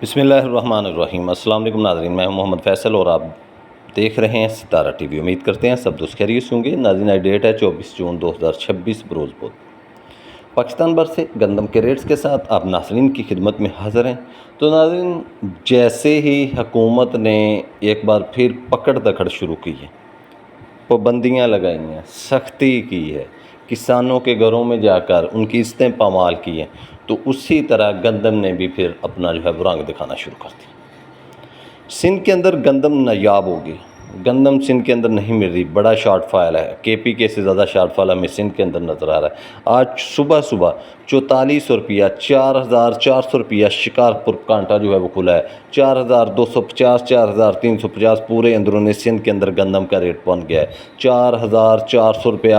بسم اللہ الرحمن الرحیم۔ السلام علیکم ناظرین، میں ہوں محمد فیصل اور آپ دیکھ رہے ہیں ستارہ ٹی وی۔ امید کرتے ہیں سب دوست خیریت سے ہوں گے۔ ناظرین، آج ڈیٹ ہے 24 جون 2026 بروز بدھ۔ پاکستان بھر سے گندم کے ریٹس کے ساتھ آپ ناظرین کی خدمت میں حاضر ہیں۔ تو ناظرین، جیسے ہی حکومت نے ایک بار پھر پکڑ دکڑ شروع کی ہے، پابندیاں لگائی ہیں، سختی کی ہے، کسانوں کے گھروں میں جا کر ان کی عزتیں پامال کی ہیں، تو اسی طرح گندم نے بھی پھر اپنا رنگ دکھانا شروع کر دیا۔ سندھ کے اندر گندم نایاب ہوگی، گندم سندھ کے اندر نہیں مل رہی، بڑا شارٹ فال ہے، KPK سے زیادہ شارٹ فال ہمیں سندھ کے اندر نظر آ رہا ہے۔ آج صبح 4400 روپیہ، 4400 روپیہ شکارپور کانٹا جو ہے وہ کھلا ہے، 4250، 4350 پورے اندرون سندھ کے اندر گندم کا ریٹ پہنچ گیا ہے۔ 4400 روپیہ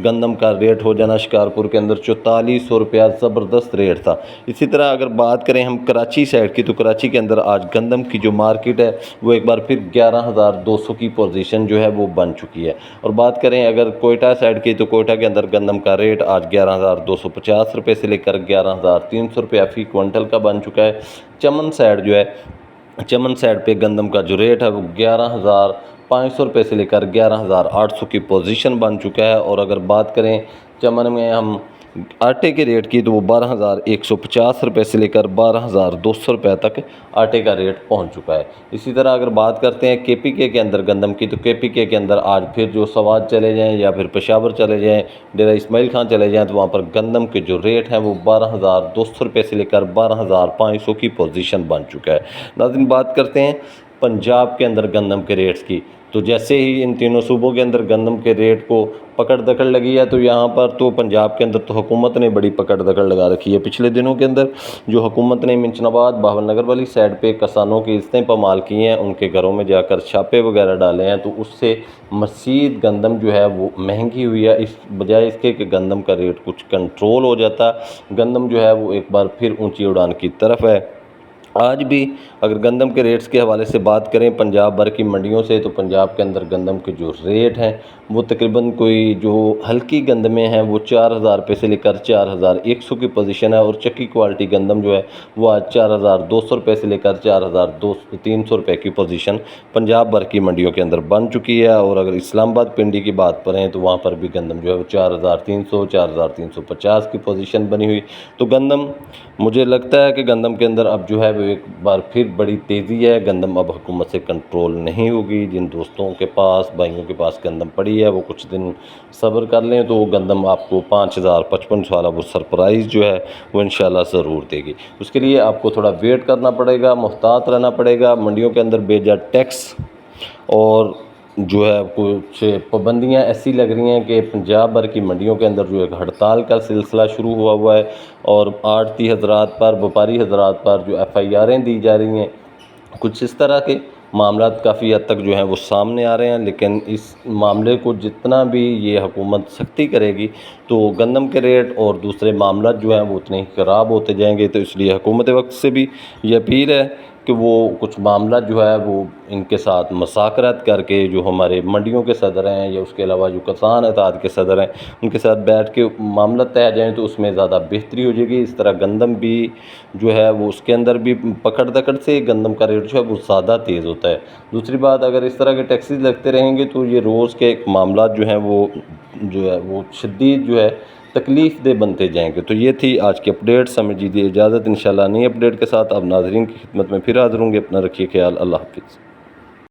گندم کا ریٹ ہو جانا شکارپور کے اندر، 4400 روپیہ زبردست ریٹ تھا۔ اسی طرح اگر بات کریں ہم کراچی سائڈ کی، تو کراچی کے اندر آج گندم کی جو مارکیٹ ہے وہ ایک بار پھر 11200 کی پوزیشن جو ہے وہ بن چکی ہے۔ اور بات کریں اگر کوئٹہ سائڈ کی، تو کوئٹہ کے اندر گندم کا ریٹ آج 11250 روپے سے لے کر 11300 روپیہ فی کوئنٹل کا بن چکا ہے۔ چمن سائڈ جو ہے، چمن سائڈ پہ گندم کا جو ریٹ ہے وہ 11500 روپے سے لے کر 11800 کی پوزیشن بن چکا ہے۔ اور اگر بات کریں چمن میں ہم آٹے کے ریٹ کی، تو وہ 12150 روپے سے لے کر 12200 روپے تک آٹے کا ریٹ پہنچ چکا ہے۔ اسی طرح اگر بات کرتے ہیں KPK کے اندر گندم کی، تو KPK کے اندر آج پھر جو سوات چلے جائیں یا پھر پشاور چلے جائیں، ڈیرہ اسماعیل خان چلے جائیں، تو وہاں پر گندم کے جو ریٹ ہیں وہ 12200 روپے سے لے کر 12500 کی پوزیشن بن چکا ہے۔ ناظرین، بات کرتے ہیں پنجاب کے اندر گندم کے ریٹس کی، تو جیسے ہی ان تینوں صوبوں کے اندر گندم کے ریٹ کو پکڑ دکڑ لگی ہے، تو یہاں پر تو پنجاب کے اندر تو حکومت نے بڑی پکڑ دکڑ لگا رکھی ہے۔ پچھلے دنوں کے اندر جو حکومت نے منچن آباد، بہاول نگر والی سائڈ پہ کسانوں کی عزتیں پامال کی ہیں، ان کے گھروں میں جا کر چھاپے وغیرہ ڈالے ہیں، تو اس سے مزید گندم جو ہے وہ مہنگی ہوئی ہے، اس بجائے اس کے کہ گندم کا ریٹ کچھ کنٹرول ہو جاتا، گندم جو ہے وہ ایک بار پھر اونچی اڑان کی طرف ہے۔ آج بھی اگر گندم کے ریٹس کے حوالے سے بات کریں پنجاب بھر کی منڈیوں سے، تو پنجاب کے اندر گندم کے جو ریٹ ہیں وہ تقریباً کوئی جو ہلکی گندمیں ہیں وہ 4000 روپے سے لے کر 4100 کی پوزیشن ہے، اور چکی کوالٹی گندم جو ہے وہ آج 4200 روپے سے لے کر 4300 روپے کی پوزیشن پنجاب بھر کی منڈیوں کے اندر بن چکی ہے۔ اور اگر اسلام آباد پنڈی کی بات کریں، تو وہاں پر بھی گندم جو ہے وہ 4300، 4350 کی پوزیشن بنی ہوئی۔ تو گندم، مجھے لگتا ہے کہ گندم کے اندر اب جو ہے وہ ایک بار پھر بڑی تیزی ہے، گندم اب حکومت سے کنٹرول نہیں ہوگی۔ جن دوستوں کے پاس، بھائیوں کے پاس گندم پڑی ہے، وہ کچھ دن صبر کر لیں، تو وہ گندم آپ کو 5055 والا وہ سرپرائز جو ہے وہ انشاءاللہ ضرور دے گی۔ اس کے لیے آپ کو تھوڑا ویٹ کرنا پڑے گا، محتاط رہنا پڑے گا۔ منڈیوں کے اندر بے جا ٹیکس اور جو ہے کچھ پابندیاں ایسی لگ رہی ہیں کہ پنجاب بھر کی منڈیوں کے اندر جو ایک ہڑتال کا سلسلہ شروع ہوا ہے، اور آڑتی حضرات پر، وپاری حضرات پر جو FIRیں دی جا رہی ہیں، کچھ اس طرح کے معاملات کافی حد تک جو ہیں وہ سامنے آ رہے ہیں۔ لیکن اس معاملے کو جتنا بھی یہ حکومت سختی کرے گی، تو گندم کے ریٹ اور دوسرے معاملات جو ہیں وہ اتنے ہی خراب ہوتے جائیں گے۔ تو اس لیے حکومت وقت سے بھی یہ اپیل ہے کہ وہ کچھ معاملات جو ہے وہ ان کے ساتھ مذاکرات کر کے، جو ہمارے منڈیوں کے صدر ہیں یا اس کے علاوہ جو کسان اتحاد کے صدر ہیں، ان کے ساتھ بیٹھ کے معاملات طے جائیں، تو اس میں زیادہ بہتری ہو جائے گی۔ اس طرح گندم بھی جو ہے وہ اس کے اندر بھی پکڑ دکڑ سے گندم کا ریٹ جو ہے وہ زیادہ تیز ہوتا ہے۔ دوسری بات، اگر اس طرح کے ٹیکسز لگتے رہیں گے، تو یہ روز کے ایک معاملات جو ہیں وہ شدید جو ہے تکلیف دہ بنتے جائیں گے۔ تو یہ تھی آج کی اپڈیٹ، ہمیں دیجیے اجازت، انشاءاللہ نئی اپڈیٹ کے ساتھ اب ناظرین کی خدمت میں پھر حاضر ہوں گے۔ اپنا رکھیے خیال، اللہ حافظ۔